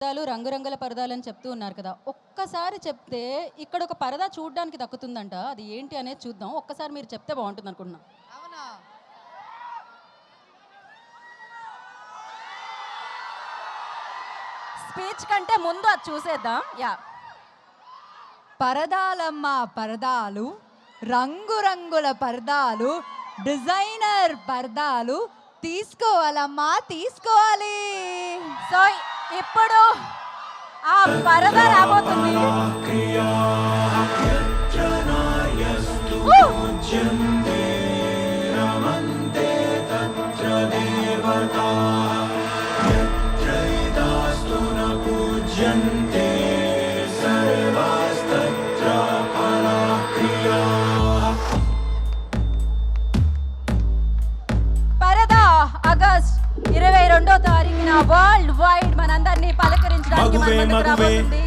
పరదాలు రంగురంగుల పరదాలని చెప్తూ ఉన్నారు కదా! ఒక్కసారి చెప్తే ఇక్కడ ఒక పరదా చూడ్డానికి దక్కుతుందంట. అది ఏంటి అనేది చూద్దాం. ఒక్కసారి మీరు చెప్తే బావుంటుందనుకుంటున్నా. అవునా? స్పీచ్ కంటే ముందు అది చూసేద్దాం. యాహ్! పరదాలమ్మ పరదాలు, రంగురంగుల పరదాలు, డిజైనర్ పరదాలు తీసుకోవాలమ్మా తీసుకోవాలి. సో, ఇప్పుడు ఆ పరదా రాబోతుంది. ఊ! పరదా ఆగస్ట్ 22వ తారీఖున వరల్డ్ వైడ్ మనందరినీ పలకరించడానికి మన మగువే, ముందుకు మగువే. రాబోతుంది.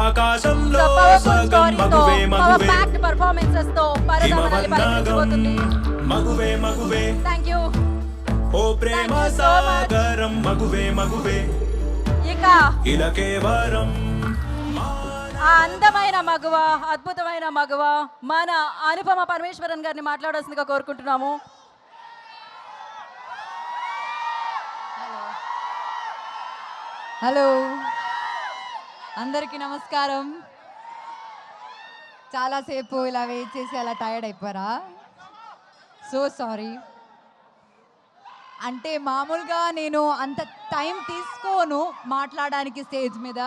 ఆకాశంలో సో పవర్ఫుల్ సగం స్టోరీతో, మగువే పవర్ మగువే ప్యాక్డ్ పర్ఫార్మెన్సెస్ తో పరదా మనల్ని పలకరించబోతుంది. మగువే మగువే థ్యాంక్ యూ. ఓ ప్రేమ Thank you so much. సాగరం మగువే మగువే ఇక ఇలకే వరం ఆ అందమైన మగువ, అద్భుతమైన మగువ మన అనుపమ పరమేశ్వరన్ గారిని మాట్లాడాల్సిందిగా కోరుకుంటున్నాము. హలో, అందరికీ నమస్కారం. చాలాసేపు ఇలా వెయిట్ చేసి అలా టైర్డ్ అయిపోయారా? So sorry. అంటే మామూలుగా నేను అంత టైం తీసుకోను మాట్లాడడానికి స్టేజ్ మీద,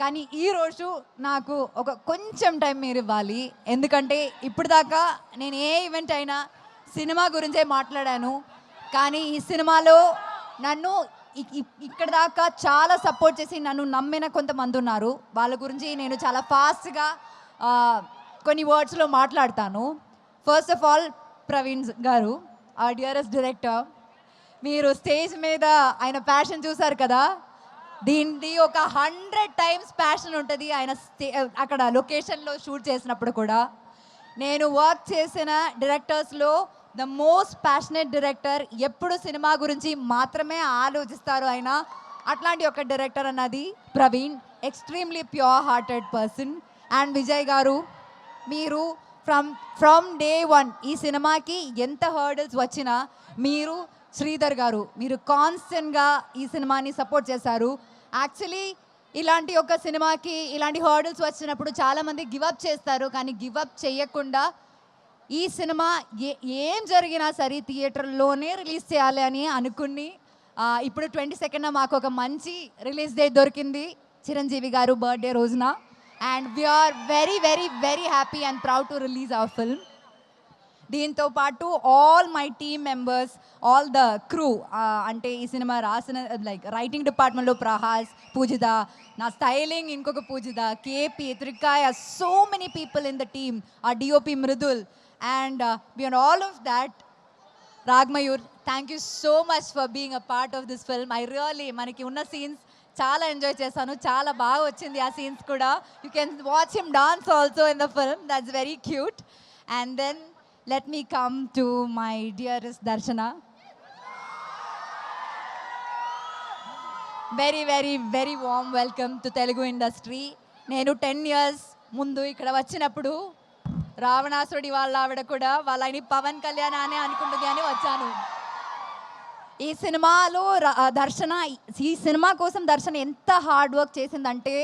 కానీ ఈరోజు నాకు ఒక కొంచెం టైం మీరు ఇవ్వాలి. ఎందుకంటే ఇప్పుడు దాకా నేను ఏ ఈవెంట్ అయినా సినిమా గురించే మాట్లాడాను, కానీ ఈ సినిమాలో నన్ను ఇక్కడ దాకా చాలా సపోర్ట్ చేసి నన్ను నమ్మిన కొంతమంది ఉన్నారు. వాళ్ళ గురించి నేను చాలా ఫాస్ట్గా కొన్ని వర్డ్స్లో మాట్లాడతాను. ఫస్ట్ ఆఫ్ ఆల్ ప్రవీణ్ గారు, ఆ డియరెస్ట్ డైరెక్టర్, మీరు స్టేజ్ మీద ఆయన ప్యాషన్ చూసారు కదా, దీనిది ఒక 100 టైమ్స్ ప్యాషన్ ఉంటుంది ఆయన అక్కడ లొకేషన్లో షూట్ చేసినప్పుడు కూడా. నేను వర్క్ చేసిన డైరెక్టర్స్లో ద మోస్ట్ ప్యాషనెట్ డైరెక్టర్, ఎప్పుడు సినిమా గురించి మాత్రమే ఆలోచిస్తారు ఆయన. అట్లాంటి ఒక డైరెక్టర్ అన్నది Praveen. Extremely pure hearted person. And Vijay గారు, మీరు ఫ్రమ్ డే వన్ ఈ సినిమాకి ఎంత హర్డల్స్ వచ్చినా మీరు, శ్రీధర్ గారు, మీరు కాన్స్టెంట్గా ఈ సినిమాని సపోర్ట్ చేశారు. యాక్చువల్లీ ఇలాంటి ఒక సినిమాకి ఇలాంటి హర్డల్స్ వచ్చినప్పుడు చాలామంది గివప్ చేస్తారు, కానీ గివప్ చేయకుండా ఈ సినిమా ఏం జరిగినా సరే థియేటర్లోనే రిలీజ్ చేయాలి అని అనుకుని ఇప్పుడు 22న మాకు ఒక మంచి రిలీజ్ డేట్ దొరికింది చిరంజీవి గారు బర్త్డే రోజున. And we're very very very happy and proud to release our film. దీంతో పాటు all my team members, all the crew, అంటే ఈ సినిమా రాసిన లైక్ రైటింగ్ డిపార్ట్మెంట్లో ప్రహాస్, పూజిత, నా స్టైలింగ్ ఇంకొక Poojitha, KP, Trikaya, so many people in the team, ఆ DOP Mrudul, and beyond all of that Ragmayur, thank you so much for being a part of this film. I really మనకి ఉన్న scenes చాలా enjoy చేశాను, చాలా బాగా వచ్చింది ఆ సీన్స్ కూడా. You can watch him dance also in the film, that's very cute. And then let me come to my dearest Darshana. Very very very warm welcome to Telugu industry. నేను 10 years ముందు ఇక్కడ వచ్చినప్పుడు రావణాసురుడి వాళ్ళ ఆవిడ కూడా వాళ్ళని పవన్ కళ్యాణ్ అనే అనుకుంటుంది అని వచ్చాను. ఈ సినిమాలో దర్శన, ఈ సినిమా కోసం దర్శన ఎంత హార్డ్ వర్క్ చేసిందంటే,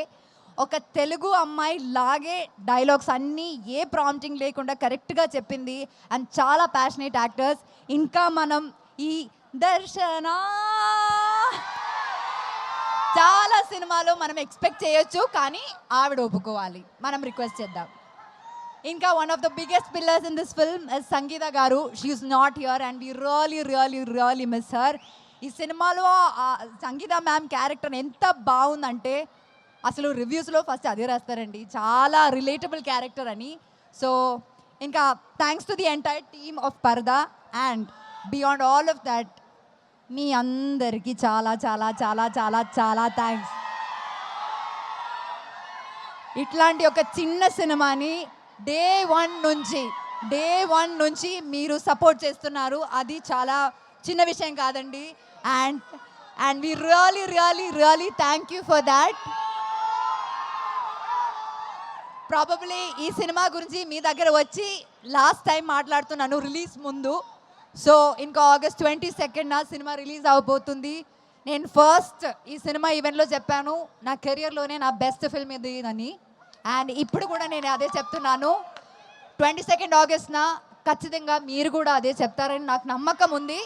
ఒక తెలుగు అమ్మాయి లాగే డైలాగ్స్ అన్నీ ఏ ప్రాంప్టింగ్ లేకుండా కరెక్ట్గా చెప్పింది. అండ్ చాలా ప్యాషనేట్ యాక్టర్స్. ఇంకా మనం ఈ దర్శన చాలా సినిమాలో మనం ఎక్స్పెక్ట్ చేయొచ్చు, కానీ ఆవిడ ఒప్పుకోవాలి, మనం రిక్వెస్ట్ చేద్దాం. ఇంకా one of the biggest pillars in this film is Sangeetha garu. She is not here and we really really really miss her. ఈ సినిమాలో సంగీత మ్యామ్ క్యారెక్టర్ ఎంత బాగుందంటే అసలు రివ్యూస్లో ఫస్ట్ అదే రాస్తారండి, చాలా రిలేటబుల్ క్యారెక్టర్ అని. సో ఇంకా thanks to the entire team of Paradha. And beyond all of that మీ అందరికీ చాలా చాలా చాలా చాలా చాలా థ్యాంక్స్. ఇట్లాంటి ఒక చిన్న సినిమాని డే వన్ నుంచి మీరు సపోర్ట్ చేస్తున్నారు, అది చాలా చిన్న విషయం కాదండి. And we really really really thank you for that. Probably ఈ సినిమా గురించి మీ దగ్గర వచ్చి లాస్ట్ టైం మాట్లాడుతున్నాను రిలీజ్ ముందు. సో ఇంకా ఆగస్ట్ 22nd సినిమా రిలీజ్ అవబోతుంది. నేను ఫస్ట్ ఈ సినిమా ఈవెంట్లో చెప్పాను నా కెరియర్లోనే నా బెస్ట్ ఫిల్మ్ ఇది అని. అండ్ ఇప్పుడు కూడా నేను అదే చెప్తున్నాను. 22nd ఆగస్ట్న ఖచ్చితంగా మీరు కూడా అదే చెప్తారని నాకు నమ్మకం ఉంది.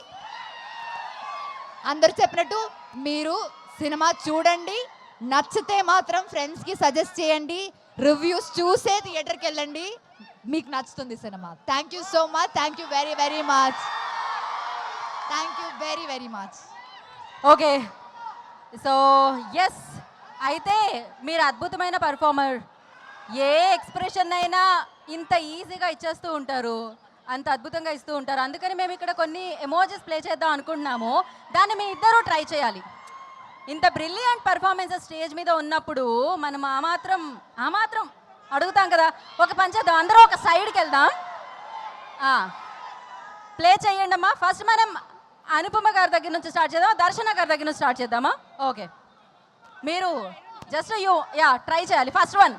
అందరు చెప్పినట్టు మీరు సినిమా చూడండి, నచ్చితే మాత్రం ఫ్రెండ్స్కి సజెస్ట్ చేయండి, రివ్యూస్ చూసే థియేటర్కి వెళ్ళండి, మీకు నచ్చుతుంది సినిమా. Thank you so much. Thank you very very much. Thank you very very much. Okay, so yes, అయితే మీరు అద్భుతమైన పర్ఫార్మర్. ఏ ఎక్స్ప్రెషన్ అయినా ఇంత ఈజీగా ఇచ్చేస్తూ ఉంటారు, అంత అద్భుతంగా ఇస్తూ ఉంటారు. అందుకని మేము ఇక్కడ కొన్ని ఎమోజెస్ ప్లే చేద్దాం అనుకుంటున్నాము. దాన్ని మీ ఇద్దరూ ట్రై చేయాలి. ఇంత బ్రిలియంట్ పర్ఫార్మెన్సెస్ స్టేజ్ మీద ఉన్నప్పుడు మనం ఆ మాత్రం అడుగుతాం కదా. ఒక పని చేద్దాం, అందరూ ఒక సైడ్కి వెళ్దాం. ప్లే చేయండి అమ్మా. ఫస్ట్ మనం అనుపమ గారి దగ్గర నుంచి స్టార్ట్ చేద్దాం, దర్శన గారి దగ్గర నుంచి స్టార్ట్ చేద్దామా? ఓకే, మీరు జస్ట్ ట్రై చేయాలి. ఫస్ట్ వన్,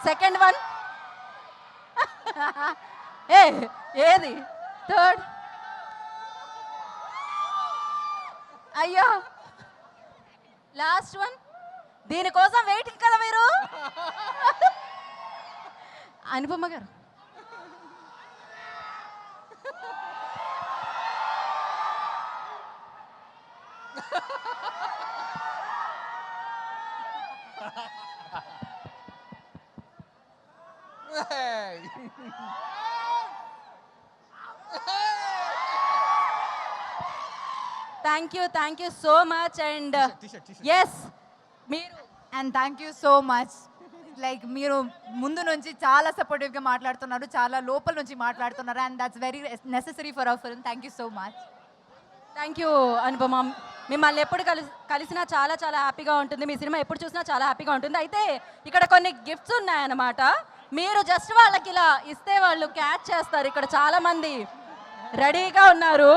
సెకండ్ వన్, ఏది థర్డ్, అయ్యో లాస్ట్ వన్. దీనికోసం వెయిటింగ్ కదా మీరు. Anupama garu thank you so much. And yes, మీరు and thank you so much. Like మీరు ముందు నుంచి చాలా సపోర్టివ్గా మాట్లాడుతున్నారు, చాలా లోపల నుంచి మాట్లాడుతున్నారు. And that's very necessary for hour film. Thank you so much. Thank you Anupama. మిమ్మల్ని ఎప్పుడు కలిసినా చాలా చాలా హ్యాపీగా ఉంటుంది. మీ సినిమా ఎప్పుడు చూసినా చాలా హ్యాపీగా ఉంటుంది. అయితే ఇక్కడ కొన్ని గిఫ్ట్స్ ఉన్నాయన్నమాట. మీరు జస్ట్ వాళ్ళకి ఇలా ఇస్తే వాళ్ళు క్యాచ్ చేస్తారు. ఇక్కడ చాలా మంది రెడీగా ఉన్నారు.